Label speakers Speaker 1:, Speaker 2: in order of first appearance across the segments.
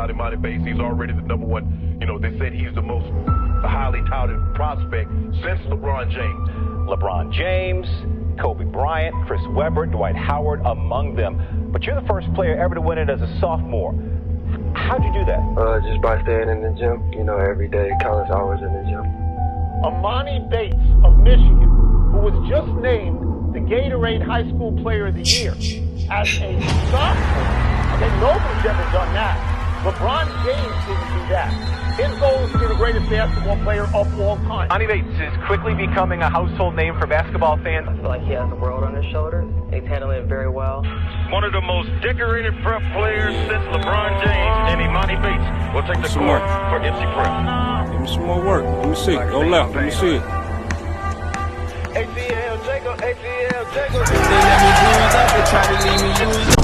Speaker 1: about Emoni Bates. He's already the number one. You know, they said he's the most highly touted prospect since LeBron James.
Speaker 2: LeBron James, Kobe Bryant, Chris Webber, Dwight Howard, among them. But you're the first player ever to win it as a sophomore. How'd you do that?
Speaker 3: Just by staying in the gym, you know, every day, countless hours in the gym.
Speaker 4: Emoni Bates of Michigan, who was just named the Gatorade High School Player of the Year as a sophomore. Okay, nobody's ever done that. LeBron James didn't do that. His goal is to be the greatest basketball player of all time.
Speaker 2: Emoni Bates is quickly becoming a household name for basketball fans.
Speaker 5: I feel like he has the world on his shoulders. He's handling it very well.
Speaker 1: One of the most decorated prep players since LeBron James, and Emoni Bates will take the court for MC Prep.
Speaker 6: Give me some more work. Let me see. Go left. Let me see it.
Speaker 4: ATL Jacob, ATL Jacob.
Speaker 7: They let me do it up and try to leave me use.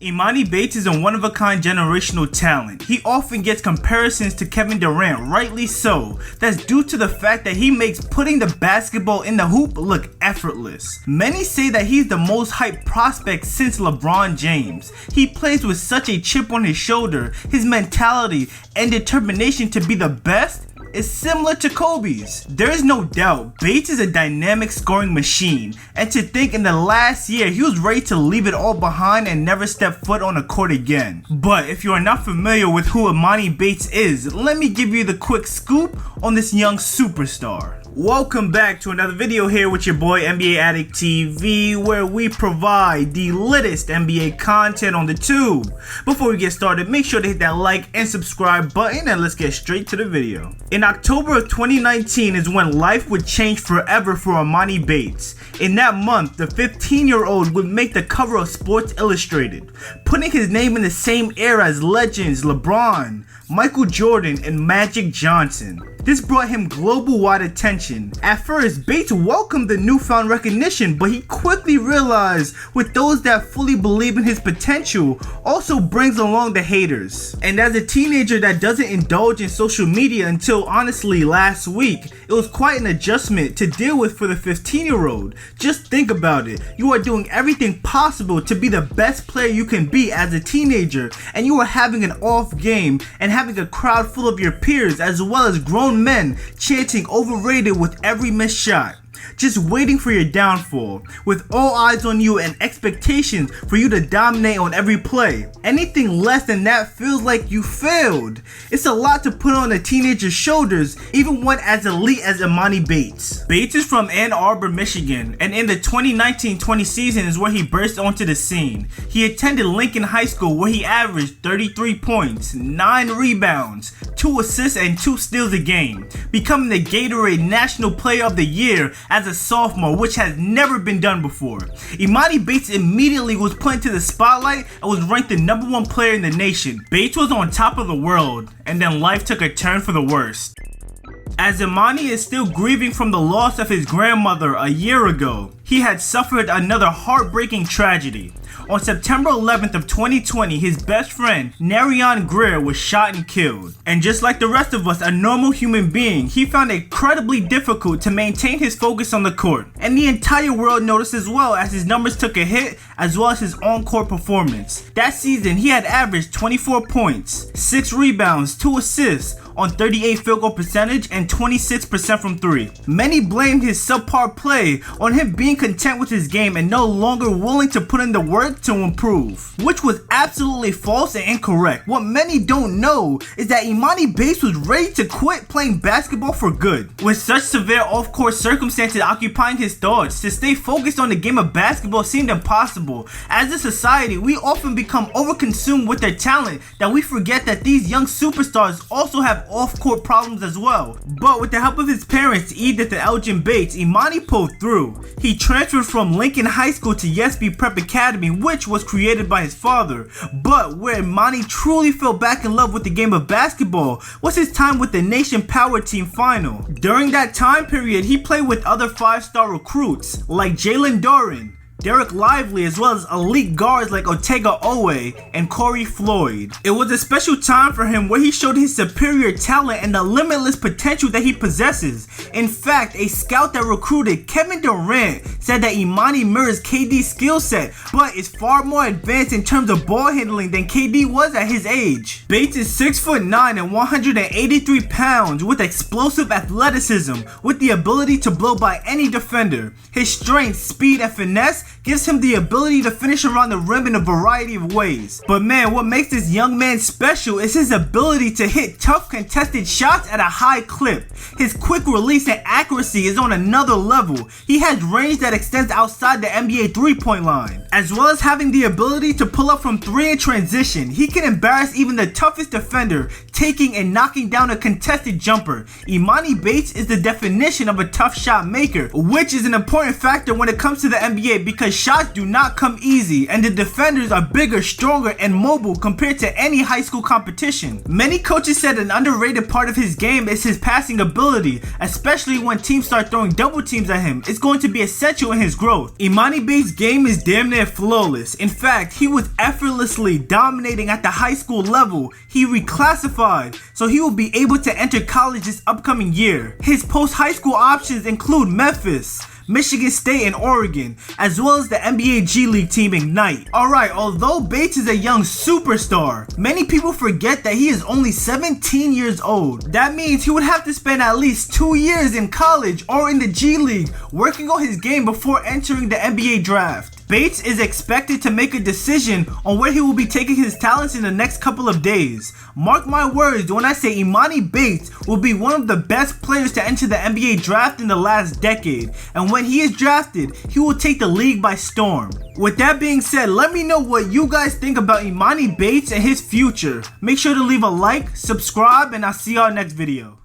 Speaker 8: Emoni Bates is a one-of-a-kind generational talent. He often gets comparisons to Kevin Durant, rightly so. That's due to the fact that he makes putting the basketball in the hoop look effortless. Many say that he's the most hyped prospect since LeBron James. He plays with such a chip on his shoulder. His mentality and determination to be the best is similar to Kobe's. There is no doubt Bates is a dynamic scoring machine, and to think in the last year he was ready to leave it all behind and never step foot on a court again. But if you are not familiar with who Emoni Bates is, let me give you the quick scoop on this young superstar. Welcome back to another video here with your boy NBA Addict TV, where we provide the latest NBA content on the tube. Before we get started, make sure to hit that like and subscribe button, and let's get straight to the video. In October of 2019 is when life would change forever for Emoni Bates. In that month, the 15-year-old would make the cover of Sports Illustrated, putting his name in the same era as legends LeBron, Michael Jordan, and Magic Johnson. This brought him global-wide attention. At first, Bates welcomed the newfound recognition, but he quickly realized with those that fully believe in his potential also brings along the haters. And as a teenager that doesn't indulge in social media until honestly last week, it was quite an adjustment to deal with for the 15-year-old. Just think about it. You are doing everything possible to be the best player you can be as a teenager, and you are having an off game and having a crowd full of your peers as well as grown men chanting overrated with every missed shot, just waiting for your downfall, with all eyes on you and expectations for you to dominate on every play. Anything less than that feels like you failed. It's a lot to put on a teenager's shoulders, even one as elite as Emoni Bates. Bates is from Ann Arbor, Michigan, and in the 2019-20 season is where he burst onto the scene. He attended Lincoln High School, where he averaged 33 points, 9 rebounds, 2 assists, and 2 steals a game, becoming the Gatorade National Player of the Year as a sophomore, which has never been done before. Emoni Bates immediately was put into the spotlight and was ranked the #1 player in the nation. Bates was on top of the world, and then life took a turn for the worst. As Emoni is still grieving from the loss of his grandmother a year ago, he had suffered another heartbreaking tragedy. On September 11th of 2020, his best friend, Narion Greer, was shot and killed. And just like the rest of us, a normal human being, he found it incredibly difficult to maintain his focus on the court. And the entire world noticed as well, as his numbers took a hit, as well as his on-court performance. That season, he had averaged 24 points, 6 rebounds, 2 assists, on 38 field goal percentage and 26% from 3. Many blamed his subpar play on him being content with his game and no longer willing to put in the work to improve, which was absolutely false and incorrect. What many don't know is that Emoni Bates was ready to quit playing basketball for good. With such severe off-court circumstances occupying his thoughts, to stay focused on the game of basketball seemed impossible. As a society, we often become overconsumed with their talent that we forget that these young superstars also have off-court problems as well. But with the help of his parents, Edith and Elgin Bates, Emoni pulled through. He transferred from Lincoln High School to Yesby Prep Academy, which was created by his father. But where Emoni truly fell back in love with the game of basketball was his time with the Nation Power Team final. During that time period, he played with other 5-star recruits like Jalen Duren, Derek Lively, as well as elite guards like Otega Owe and Corey Floyd. It was a special time for him where he showed his superior talent and the limitless potential that he possesses. In fact, a scout that recruited Kevin Durant said that Emoni mirrors KD's skill set, but is far more advanced in terms of ball handling than KD was at his age. Bates is 6'9" and 183 pounds with explosive athleticism, with the ability to blow by any defender. His strength, speed, and finesse gives him the ability to finish around the rim in a variety of ways. But man, what makes this young man special is his ability to hit tough contested shots at a high clip. His quick release and accuracy is on another level. He has range that extends outside the NBA three-point line. As well as having the ability to pull up from 3 in transition, he can embarrass even the toughest defender, taking and knocking down a contested jumper. Emoni Bates is the definition of a tough shot maker, which is an important factor when it comes to the NBA because shots do not come easy and the defenders are bigger, stronger, and mobile compared to any high school competition. Many coaches said an underrated part of his game is his passing ability, especially when teams start throwing double teams at him. It's going to be essential in his growth. Emoni Bates' game is damn near flawless. In fact, he was effortlessly dominating at the high school level. He reclassified, so he will be able to enter college this upcoming year. His post-high school options include Memphis, Michigan State, and Oregon, as well as the NBA G League team Ignite. Alright, although Bates is a young superstar, many people forget that he is only 17 years old. That means he would have to spend at least 2 years in college or in the G League working on his game before entering the NBA draft. Bates is expected to make a decision on where he will be taking his talents in the next couple of days. Mark my words when I say Emoni Bates will be one of the best players to enter the NBA draft in the last decade, and when he is drafted, he will take the league by storm. With that being said, let me know what you guys think about Emoni Bates and his future. Make sure to leave a like, subscribe, and I'll see y'all next video.